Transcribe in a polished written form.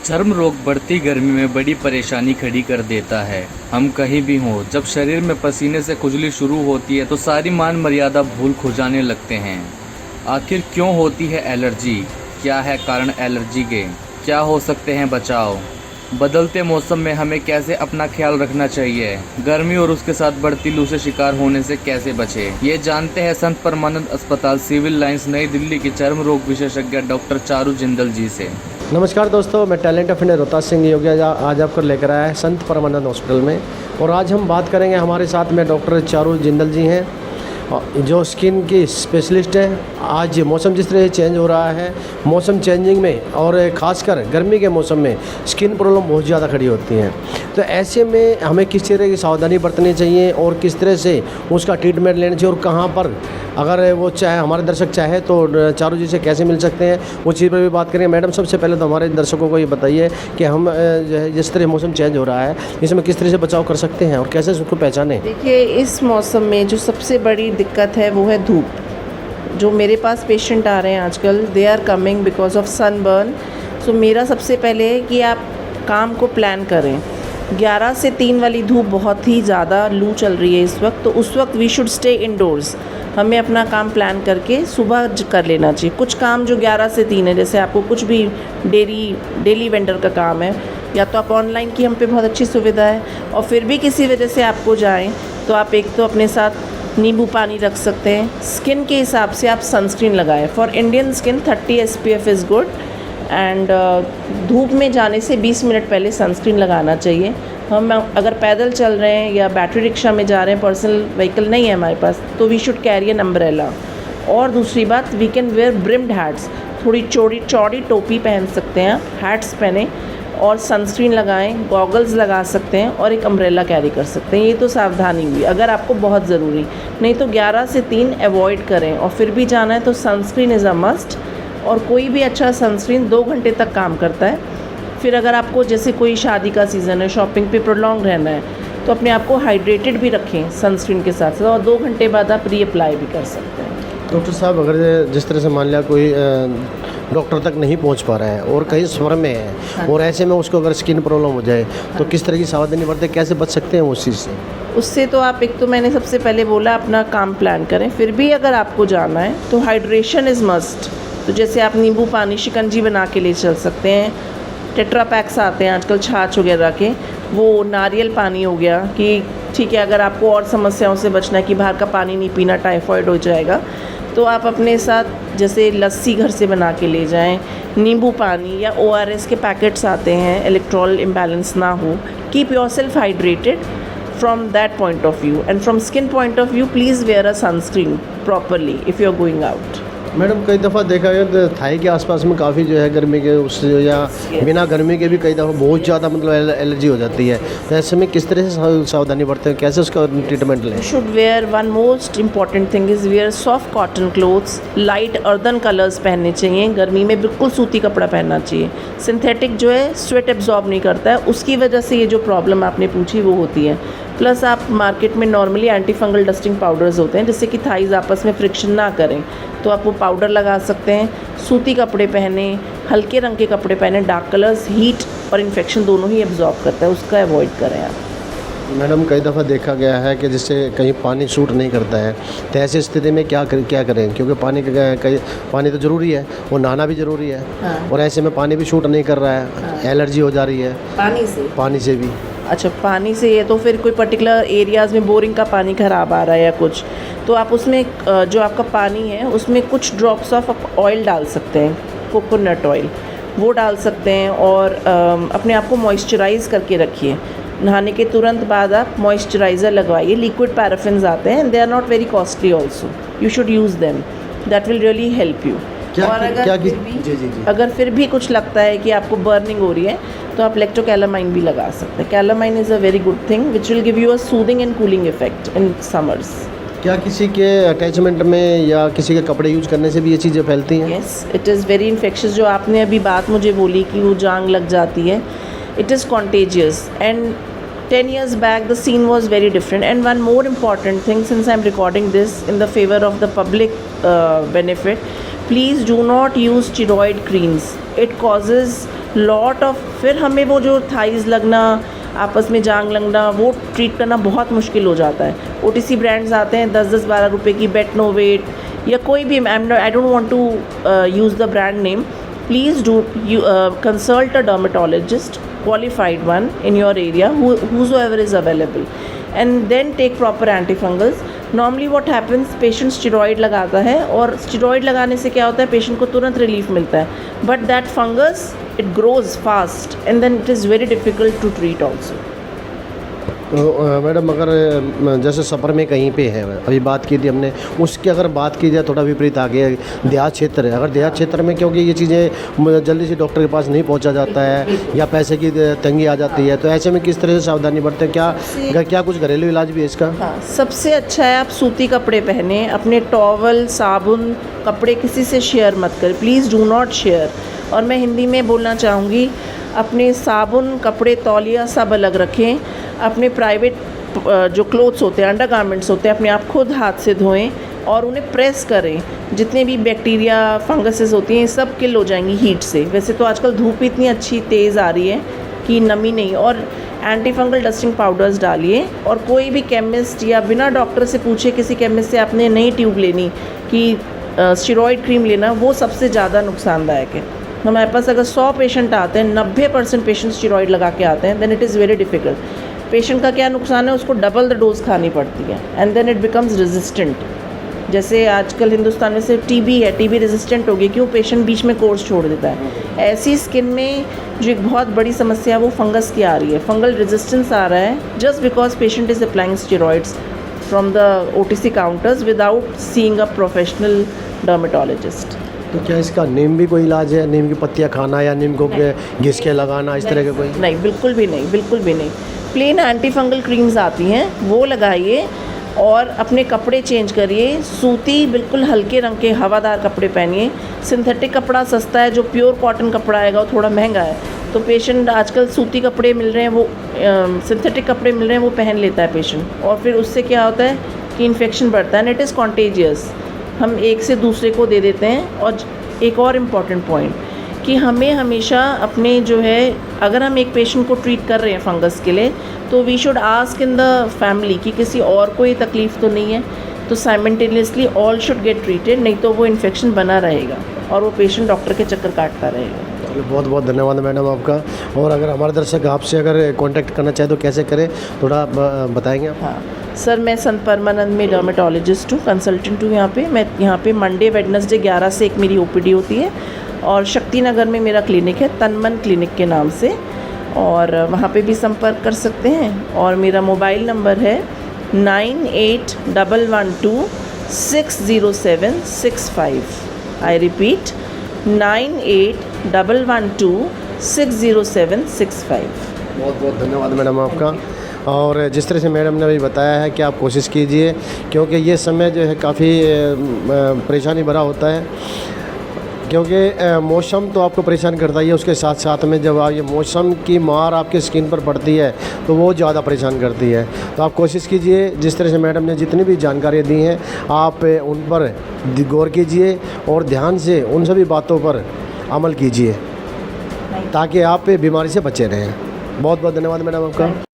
चर्म रोग बढ़ती गर्मी में बड़ी परेशानी खड़ी कर देता है। हम कहीं भी हों, जब शरीर में पसीने से खुजली शुरू होती है तो सारी मान मर्यादा भूल खुजाने लगते हैं। आखिर क्यों होती है एलर्जी? क्या है कारण एलर्जी के? क्या हो सकते हैं बचाव? बदलते मौसम में हमें कैसे अपना ख्याल रखना चाहिए? गर्मी और उसके साथ बढ़ती लू से शिकार होने से कैसे बचें? ये जानते हैं संत परमानंद अस्पताल सिविल लाइंस नई दिल्ली की चर्म रोग विशेषज्ञ डॉक्टर चारू जिंदल जी से। नमस्कार दोस्तों, मैं talent of India Rohtas Singh Yogi आज आपको लेकर आया है संत परमानंद हॉस्पिटल में। और आज हम बात करेंगे, हमारे साथ में डॉक्टर चारू जिंदल जी हैं जो स्किन की स्पेशलिस्ट हैं। आज मौसम जिस तरह से चेंज हो रहा है, मौसम चेंजिंग में और ख़ासकर गर्मी के मौसम में स्किन प्रॉब्लम बहुत ज़्यादा खड़ी होती हैं। तो ऐसे में हमें किस तरह की सावधानी बरतनी चाहिए और किस तरह से उसका ट्रीटमेंट लेना चाहिए, और कहाँ पर अगर वो चाहे हमारे दर्शक चाहे तो चारू जी से कैसे मिल सकते हैं, उस चीज़ पर भी बात करेंगे। मैडम, सबसे पहले तो हमारे दर्शकों को ये बताइए कि हम जिस तरह मौसम चेंज हो रहा है इसमें किस तरह से बचाव कर सकते हैं और कैसे उसको पहचानें। देखिए, इस मौसम में जो सबसे बड़ी दिक्कत है वो है धूप। जो मेरे पास पेशेंट आ रहे हैं आजकल, they are coming because of sunburn. So मेरा सबसे पहले है कि आप काम को प्लान करें। 11 से 3 वाली धूप बहुत ही ज़्यादा लू चल रही है इस वक्त, तो उस वक्त वी शुड स्टे इनडोर्स। हमें अपना काम प्लान करके सुबह कर लेना चाहिए। कुछ काम जो 11 से 3 है, जैसे आपको कुछ भी डेली वेंडर का काम है, या तो आप ऑनलाइन की हम पे बहुत अच्छी सुविधा है, और फिर भी किसी वजह से आपको जाएं तो आप एक तो अपने साथ नींबू पानी रख सकते हैं। स्किन के हिसाब से आप सनस्क्रीन लगाएं। For Indian skin 30 SPF is good. And धूप में जाने से 20 मिनट पहले सनस्क्रीन लगाना चाहिए। हम अगर पैदल चल रहे हैं या बैटरी रिक्शा में जा रहे हैं, पर्सनल व्हीकल नहीं है हमारे पास, तो we should carry an umbrella. और दूसरी बात, we can wear brimmed hats. थोड़ी चौड़ी टोपी पहन सकते हैं, हैट्स पहने और सनस्क्रीन लगाएं, गॉगल्स लगा सकते हैं और एक अम्ब्रेला कैरी कर सकते हैं। ये तो सावधानी हुई अगर आपको बहुत ज़रूरी, नहीं तो 11 से 3 अवॉइड करें। और फिर भी जाना है तो सनस्क्रीन इज़ अ मस्ट। और कोई भी अच्छा सनस्क्रीन 2 घंटे तक काम करता है। फिर अगर आपको जैसे कोई शादी का सीज़न है, शॉपिंग पे प्रोलॉन्ग रहना है, तो अपने आप को हाइड्रेटेड भी रखें सनस्क्रीन के साथ साथ, और 2 घंटे बाद आप रीअप्लाई भी कर सकते हैं। डॉक्टर साहब, अगर जिस तरह से मान लिया कोई डॉक्टर तक नहीं पहुंच पा रहा है और कहीं स्वर में है, और ऐसे में उसको अगर स्किन प्रॉब्लम हो जाए तो किस तरह की सावधानी बरतें, कैसे बच सकते हैं उस चीज़ से? उससे तो आप, एक तो मैंने सबसे पहले बोला, अपना काम प्लान करें। फिर भी अगर आपको जाना है तो हाइड्रेशन इज़ मस्ट। तो जैसे आप नींबू पानी शिकंजी बना के ले चल सकते हैं। टेट्रा पैक्स आते हैं आजकल छाछ वगैरह के, वो नारियल पानी हो गया कि ठीक है, अगर आपको और समस्याओं से बचना है कि बाहर का पानी नहीं पीना, टाइफाइड हो जाएगा, तो आप अपने साथ जैसे लस्सी घर से बना के ले जाएं, नींबू पानी या ORS के पैकेट्स आते हैं, इलेक्ट्रोल इम्बैलेंस ना हो। Keep yourself hydrated from that point of view. And from skin point of view, please wear a sunscreen properly if you are going out. Madam, कई दफ़ा देखा गया तो थाई के आसपास में काफ़ी जो है गर्मी के उससे या बिना गर्मी के भी कई दफ़ा बहुत ज़्यादा मतलब एलर्जी हो जाती है। तो ऐसे में किस तरह से सावधानी बरतें हैं, कैसे उसका ट्रीटमेंट लें? Should wear, one most important thing is wear soft cotton clothes. Light earthen colours पहनने चाहिए। गर्मी में बिल्कुल सूती कपड़ा पहनना चाहिए। सिंथेटिक जो है स्वेट एब्जॉर्ब नहीं करता है, उसकी वजह से ये जो प्रॉब्लम आपने पूछी वो होती है। प्लस आप मार्केट में normally anti fungal dusting powders होते हैं, जिससे कि थाइज़ आपस में फ्रिक्शन ना करें, तो आप वो पाउडर लगा सकते हैं। सूती कपड़े पहने, हल्के रंग के कपड़े पहने। डार्क कलर्स हीट और इन्फेक्शन दोनों ही एब्जॉर्ब करता है, उसका अवॉइड करें आप। मैडम, कई दफ़ा देखा गया है कि जिससे कहीं पानी सूट नहीं करता है, तो ऐसी स्थिति में क्या करें? क्योंकि पानी तो ज़रूरी है और नहाना भी ज़रूरी है। हाँ। और ऐसे में पानी भी सूट नहीं कर रहा है। हाँ। एलर्जी हो जा रही है पानी से भी। अच्छा, पानी से ये तो फिर कोई पर्टिकुलर एरियाज़ में बोरिंग का पानी ख़राब आ रहा है या कुछ, तो आप उसमें जो आपका पानी है उसमें कुछ ड्रॉप्स ऑफ ऑयल डाल सकते हैं, कोकोनट ऑयल, वो डाल सकते हैं। और अपने आप को मॉइस्चराइज़ करके रखिए। नहाने के तुरंत बाद आप मॉइस्चराइज़र लगवाइए। लिक्विड पैराफिन्स आते हैं, they are not very costly also, you should use them, that will really help you. और अगर फिर भी कुछ लगता है कि आपको बर्निंग हो रही है, तो आप इलेक्ट्रोकैलामाइन भी लगा सकते हैं। Calamine is a very good thing which will give you a soothing and cooling effect in summers. क्या किसी के अटैचमेंट में या किसी के कपड़े यूज करने से भी ये चीज़ें फैलती हैं? Yes, it is very infectious. जो आपने अभी बात मुझे बोली कि वो जांग लग जाती है, it is contagious. And 10 years back the scene was very different. And one more important thing, since I'm recording this in the favor of the public benefit, please do not use steroid creams. It causes lot of, फिर हमें वो जो thighs लगना, आपस में जांग लगना, वो treat करना बहुत मुश्किल हो जाता है। OTC ब्रांड्स आते हैं 10-10 12 रुपए की, बेटनोवेट या कोई भी, I don't want to use the brand name. Please do consult a dermatologist, qualified one in your area, whosoever is available, and then take proper antifungals. Normally what happens, patient steroid लगाता है, और steroid लगाने से क्या होता है, patient को तुरंत relief मिलता है, but that fungus it grows fast and then it is very difficult to treat also. Madam अगर जैसे सफ़र में कहीं पे है, अभी बात की थी हमने, उसकी अगर बात की जाए थोड़ा विपरीत आ गया, देहात क्षेत्र है, अगर देहात क्षेत्र में क्योंकि ये चीज़ें जल्दी से डॉक्टर के पास नहीं पहुंचा जाता है या पैसे की तंगी आ जाती है, तो ऐसे में किस तरह से सावधानी बरतें? क्या कुछ घरेलू इलाज भी है इसका? हाँ, सबसे अच्छा है आप सूती कपड़े पहने, अपने टॉवल, साबुन, कपड़े किसी से शेयर मत करें, प्लीज़ डू नॉट शेयर। और मैं हिंदी में बोलना चाहूँगी, अपने साबुन, कपड़े, तौलिया सब अलग रखें। अपने प्राइवेट जो क्लोथ्स होते हैं, अंडर गारमेंट्स होते हैं, अपने आप खुद हाथ से धोएं और उन्हें प्रेस करें। जितने भी बैक्टीरिया, फंगसेस होती हैं, सब किल हो जाएंगी हीट से। वैसे तो आजकल धूप इतनी अच्छी तेज़ आ रही है कि नमी नहीं, और एंटी फंगल डस्टिंग पाउडर्स डालिए। और कोई भी केमिस्ट या बिना डॉक्टर से पूछे किसी केमिस्ट से आपने नई ट्यूब लेनी कि स्टेरॉइड क्रीम लेना, वो सबसे ज़्यादा नुकसानदायक है। हमारे पास अगर 100 पेशेंट आते हैं, 90% पेशेंट स्टेरॉइड लगा के आते हैं, then it is very difficult. Patient का क्या नुकसान है, उसको डबल द डोज खानी पड़ती है, and then it becomes resistant. जैसे आजकल हिंदुस्तान में से टीबी है, टीबी रेजिस्टेंट हो गई, क्यों? पेशेंट बीच में कोर्स छोड़ देता है। ऐसी स्किन में जो एक बहुत बड़ी समस्या है वो फंगस की आ रही है, फंगल रेजिस्टेंस आ रहा है, just because patient is applying steroids from the OTC counters without seeing a professional dermatologist. तो क्या इसका नीम भी कोई इलाज है? नीम की पत्तियाँ खाना या नीम को घिस के लगाना, इस तरह के कोई? नहीं, बिल्कुल भी नहीं, बिल्कुल भी नहीं। प्लेन एंटी फंगल क्रीम्स आती हैं, वो लगाइए और अपने कपड़े चेंज करिए। सूती बिल्कुल हल्के रंग के हवादार कपड़े पहनिए। सिंथेटिक कपड़ा सस्ता है, जो प्योर कॉटन कपड़ा आएगा वो थोड़ा महंगा है। तो पेशेंट आजकल सूती कपड़े मिल रहे हैं, वो सिंथेटिक कपड़े मिल रहे हैं, वो पहन लेता है पेशेंट, और फिर उससे क्या होता है कि इन्फेक्शन बढ़ता है, एंड इट इज़ कॉन्टेजियस। हम एक से दूसरे को दे देते हैं। और एक और इम्पॉर्टेंट पॉइंट कि हमें हमेशा अपने जो है, अगर हम एक पेशेंट को ट्रीट कर रहे हैं फंगस के लिए, तो we should ask in the family कि किसी और को ये तकलीफ़ तो नहीं है, तो simultaneously all should get treated, नहीं तो वो इन्फेक्शन बना रहेगा और वो पेशेंट डॉक्टर के चक्कर काटता रहेगा। बहुत बहुत धन्यवाद मैडम आपका। और अगर हमारे दर्शक आपसे अगर कांटेक्ट करना चाहे तो कैसे करें, थोड़ा बताएंगे आप? हाँ सर, मैं संत परमानंद में डर्मेटोलॉजिस्ट हूँ, कंसल्टेंट हूँ यहाँ पे। मैं यहाँ पे मंडे वेडनेसडे 11 से 1 मेरी OPD होती है, और शक्ति नगर में मेरा क्लिनिक है, तनमन क्लिनिक के नाम से, और वहाँ पे भी संपर्क कर सकते हैं। और मेरा मोबाइल नंबर है 9811260765। I repeat 9811260765। बहुत बहुत धन्यवाद मैडम आपका। और जिस तरह से मैडम ने अभी बताया है कि आप कोशिश कीजिए, क्योंकि ये समय जो है काफ़ी परेशानी भरा होता है, क्योंकि मौसम तो आपको परेशान करता ही है, उसके साथ साथ में जब आप ये मौसम की मार आपके स्किन पर पड़ती है तो वो ज़्यादा परेशान करती है। तो आप कोशिश कीजिए, जिस तरह से मैडम ने जितनी भी जानकारियाँ दी हैं आप उन पर गौर कीजिए और ध्यान से उन सभी बातों पर अमल कीजिए, ताकि आप बीमारी से बचे रहें। बहुत बहुत धन्यवाद मैडम आपका।